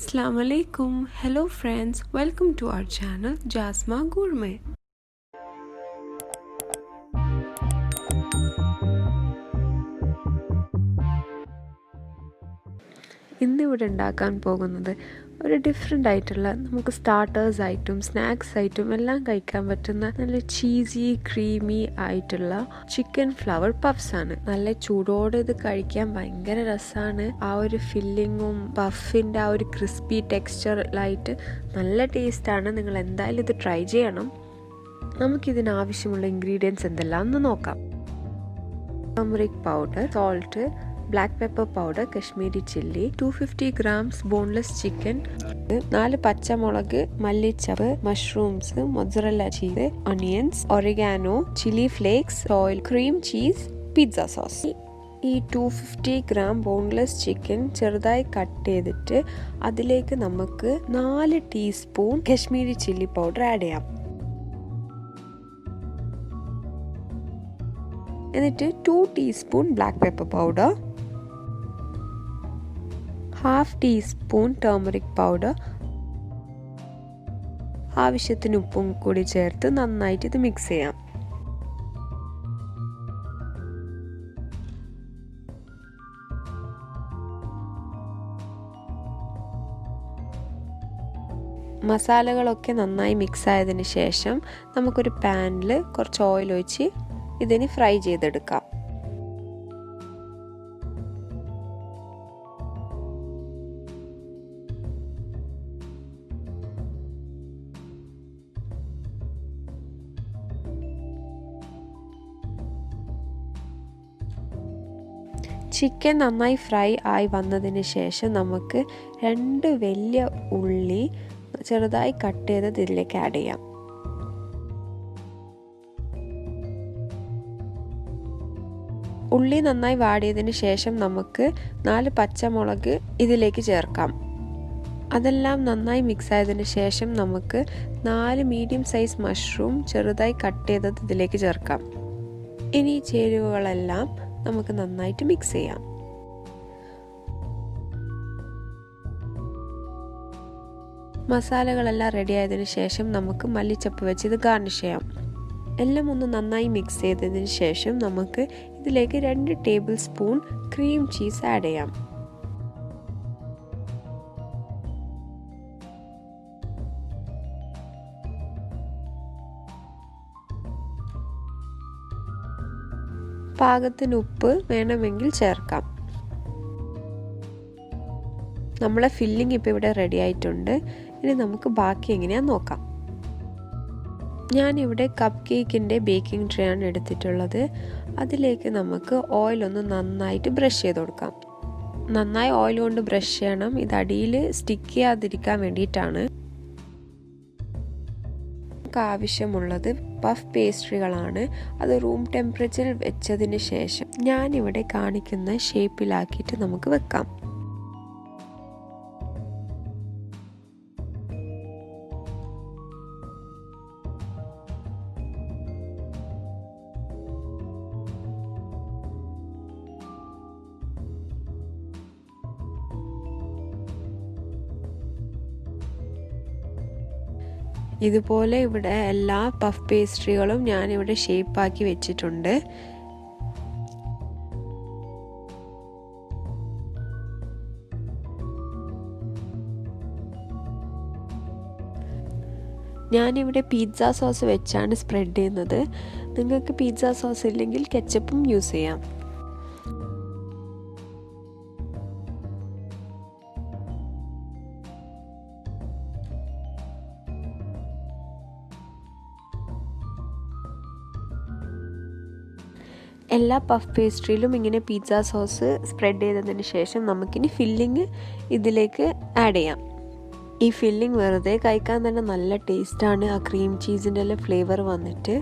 Assalamu alaikum. Hello friends, welcome to our channel Jasma Gourmet. ഇന്നിവിടെ ഉണ്ടാക്കാൻ പോകുന്നത് ഒരു ഡിഫറെൻ്റ് ആയിട്ടുള്ള നമുക്ക് സ്റ്റാർട്ടേഴ്സ് ആയിട്ടും സ്നാക്സ് ആയിട്ടും എല്ലാം കഴിക്കാൻ പറ്റുന്ന നല്ല ചീസി ക്രീമി ആയിട്ടുള്ള ചിക്കൻ ഫ്ലവർ പഫ്സ് ആണ്. നല്ല ചൂടോടെ ഇത് കഴിക്കാൻ ഭയങ്കര രസമാണ്. ആ ഒരു ഫില്ലിങ്ങും പഫിൻ്റെ ആ ഒരു ക്രിസ്പി ടെക്സ്ചറിലായിട്ട് നല്ല ടേസ്റ്റാണ്. നിങ്ങൾ എന്തായാലും ഇത് ട്രൈ ചെയ്യണം. നമുക്കിതിനാവശ്യമുള്ള ഇൻഗ്രീഡിയൻസ് എന്തെല്ലാമെന്ന് നോക്കാം. Turmeric powder, salt, black pepper powder, Kashmiri chilli, 250 grams boneless chicken, 4 പച്ചമുളക്, മല്ലിച്ചപ്പ്, mushrooms, Mozzarella cheese, onions, Oregano, chili flakes, oil, cream cheese, pizza sauce. ഈ 250 gram boneless chicken ചെറുതായി കട്ട് ചെയ്തിട്ട് അതിലേക്ക് നമുക്ക് 4 teaspoon Kashmiri chilli powder add ചെയ്യാം. എന്നിട്ട് 2 teaspoon black pepper powder, half teaspoon turmeric powder, ആവശ്യത്തിന് ഉപ്പും കൂടി ചേർത്ത് നന്നായിട്ട് ഇത് മിക്സ് ചെയ്യാം. മസാലകളൊക്കെ നന്നായി മിക്സ് ആയതിന് ശേഷം നമുക്കൊരു പാനിൽ കുറച്ച് ഓയിൽ ഒഴിച്ച് ഇതിന് ഫ്രൈ ചെയ്തെടുക്കാം. ചിക്കൻ നന്നായി ഫ്രൈ ആയി വന്നതിന് ശേഷം നമുക്ക് 2 വലിയ ഉള്ളി ചെറുതായി കട്ട് ചെയ്തത് ഇതിലേക്ക് ആഡ് ചെയ്യാം. ഉള്ളി നന്നായി വാടിയതിന് ശേഷം നമുക്ക് 4 പച്ചമുളക് ഇതിലേക്ക് ചേർക്കാം. അതെല്ലാം നന്നായി മിക്സ് ആയതിന് ശേഷം നമുക്ക് 4 മീഡിയം സൈസ് മഷ്റൂം ചെറുതായി കട്ട് ചെയ്തത് ഇതിലേക്ക് ചേർക്കാം. ഇനി ചേരുവകളെല്ലാം നമുക്ക് നന്നായിട്ട് മിക്സ് ചെയ്യാം. മസാലകളെല്ലാം റെഡി ആയതിനു ശേഷം നമുക്ക് മല്ലിച്ചപ്പ് വെച്ച് ഇത് ഗാർണിഷ് ചെയ്യാം. എല്ലാം ഒന്ന് നന്നായി മിക്സ് ചെയ്തതിന് ശേഷം നമുക്ക് ഇതിലേക്ക് 2 table spoon cream cheese add ചെയ്യാം. പാകത്തിന് ഉപ്പ് വേണമെങ്കിൽ ചേർക്കാം. നമ്മളെ ഫില്ലിംഗ് ഇപ്പോൾ ഇവിടെ റെഡി ആയിട്ടുണ്ട്. ഇനി നമുക്ക് ബാക്കി എങ്ങനെയാണെന്ന് നോക്കാം. ഞാനിവിടെ കപ്പ് കേക്കിൻ്റെ ബേക്കിംഗ് ട്രേ ആണ് എടുത്തിട്ടുള്ളത്. അതിലേക്ക് നമുക്ക് ഓയിലൊന്ന് നന്നായിട്ട് ബ്രഷ് ചെയ്ത് കൊടുക്കാം. നന്നായി ഓയിൽ കൊണ്ട് ബ്രഷ് ചെയ്യണം. ഇത് അടിയിൽ സ്റ്റിക്ക് ചെയ്യാതിരിക്കാൻ വേണ്ടിയിട്ടാണ്. ആവശ്യമുള്ളത് പഫ് പേസ്ട്രികളാണ്. അത് റൂം ടെമ്പറേച്ചറിൽ വെച്ചതിന് ശേഷം ഞാനിവിടെ കാണിക്കുന്ന ഷേപ്പിലാക്കിയിട്ട് നമുക്ക് വെക്കാം. ഇതുപോലെ ഇവിടെ എല്ലാ പഫ് പേസ്ട്രികളും ഞാനിവിടെ ഷേപ്പാക്കി വെച്ചിട്ടുണ്ട്. ഞാനിവിടെ പിസ്സ സോസ് വെച്ചാണ് സ്പ്രെഡ് ചെയ്യുന്നത്. നിങ്ങൾക്ക് പിസ്സ സോസ് ഇല്ലെങ്കിൽ കെച്ചപ്പും യൂസ് ചെയ്യാം. എല്ലാ പഫ് പേസ്ട്രിയിലും ഇങ്ങനെ പിസ്സ സോസ് സ്പ്രെഡ് ചെയ്തതിന് ശേഷം നമുക്കിനി ഫില്ലിങ് ഇതിലേക്ക് ആഡ് ചെയ്യാം. ഈ ഫില്ലിങ് വെറുതെ കഴിക്കാൻ തന്നെ നല്ല ടേസ്റ്റാണ്. ആ ക്രീം ചീസിൻ്റെ എല്ലാം ഫ്ലേവർ വന്നിട്ട്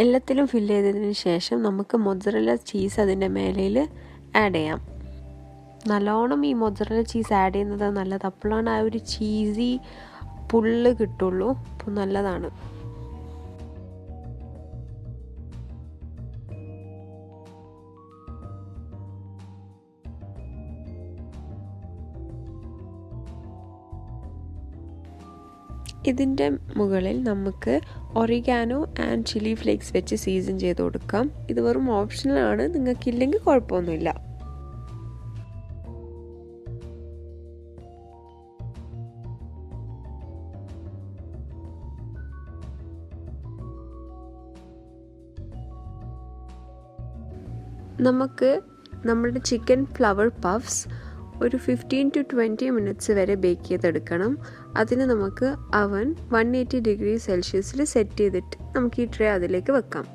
എല്ലാത്തിലും ഫില്ല് ചെയ്തതിന് ശേഷം നമുക്ക് മൊസറല്ല ചീസ് അതിൻ്റെ മേലയിൽ ആഡ് ചെയ്യാം. നല്ലോണം ഈ മൊസറല്ല ചീസ് ആഡ് ചെയ്യുന്നത് നല്ലത്. അപ്പോഴാണ് ആ ഒരു ചീസി പുള്ള് കിട്ടുള്ളൂ. അപ്പോൾ നല്ലതാണ്. ഇതിൻ്റെ മുകളിൽ നമുക്ക് ഒറിഗാനോ ആൻഡ് ചില്ലി ഫ്ലേക്സ് വെച്ച് സീസൺ ചെയ്ത് കൊടുക്കാം. ഇത് വെറും ഓപ്ഷണലാണ്, നിങ്ങൾക്കില്ലെങ്കിൽ കുഴപ്പമൊന്നുമില്ല. നമുക്ക് നമ്മുടെ ചിക്കൻ ഫ്ലവർ പഫ്സ് ഒരു 15 to 20 മിനിറ്റ്സ് വരെ ബേക്ക് ചെയ്തെടുക്കണം. അതിന് നമുക്ക് അവൻ 180 ഡിഗ്രി സെൽഷ്യസിൽ സെറ്റ് ചെയ്തിട്ട് നമുക്ക് ഈ ട്രേ അതിലേക്ക് വെക്കാം.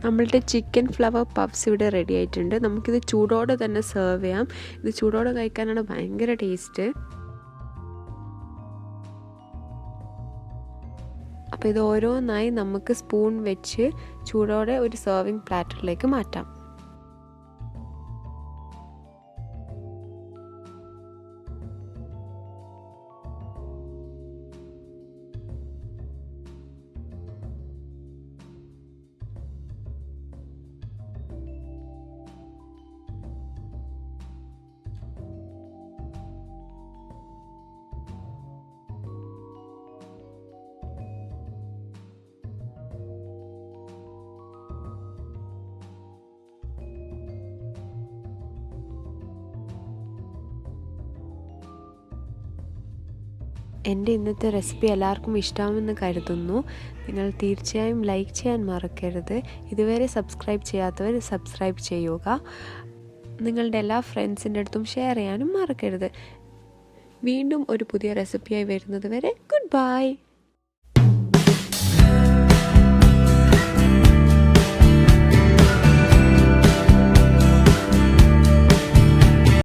നമ്മളുടെ ചിക്കൻ ഫ്ലവർ പഫ്സ് ഇവിടെ റെഡി ആയിട്ടുണ്ട്. നമുക്കിത് ചൂടോടെ തന്നെ സെർവ് ചെയ്യാം. ഇത് ചൂടോടെ കഴിക്കാനാണ് ഭയങ്കര ടേസ്റ്റ്. അപ്പോൾ ഇത് ഓരോന്നായി നമുക്ക് സ്പൂൺ വെച്ച് ചൂടോടെ ഒരു സെർവിങ് പ്ലാറ്ററിലേക്ക് മാറ്റാം. എൻ്റെ ഇന്നത്തെ റെസിപ്പി എല്ലാവർക്കും ഇഷ്ടമാണെന്ന് കരുതുന്നു. നിങ്ങൾ തീർച്ചയായും ലൈക്ക് ചെയ്യാൻ മറക്കരുത്. ഇതുവരെ സബ്സ്ക്രൈബ് ചെയ്യാത്തവർ സബ്സ്ക്രൈബ് ചെയ്യുക. നിങ്ങളുടെ എല്ലാ ഫ്രണ്ട്സിൻ്റെ അടുത്തും ഷെയർ ചെയ്യാനും മറക്കരുത്. വീണ്ടും ഒരു പുതിയ റെസിപ്പിയായി വരുന്നത് വരെ ഗുഡ് ബൈ.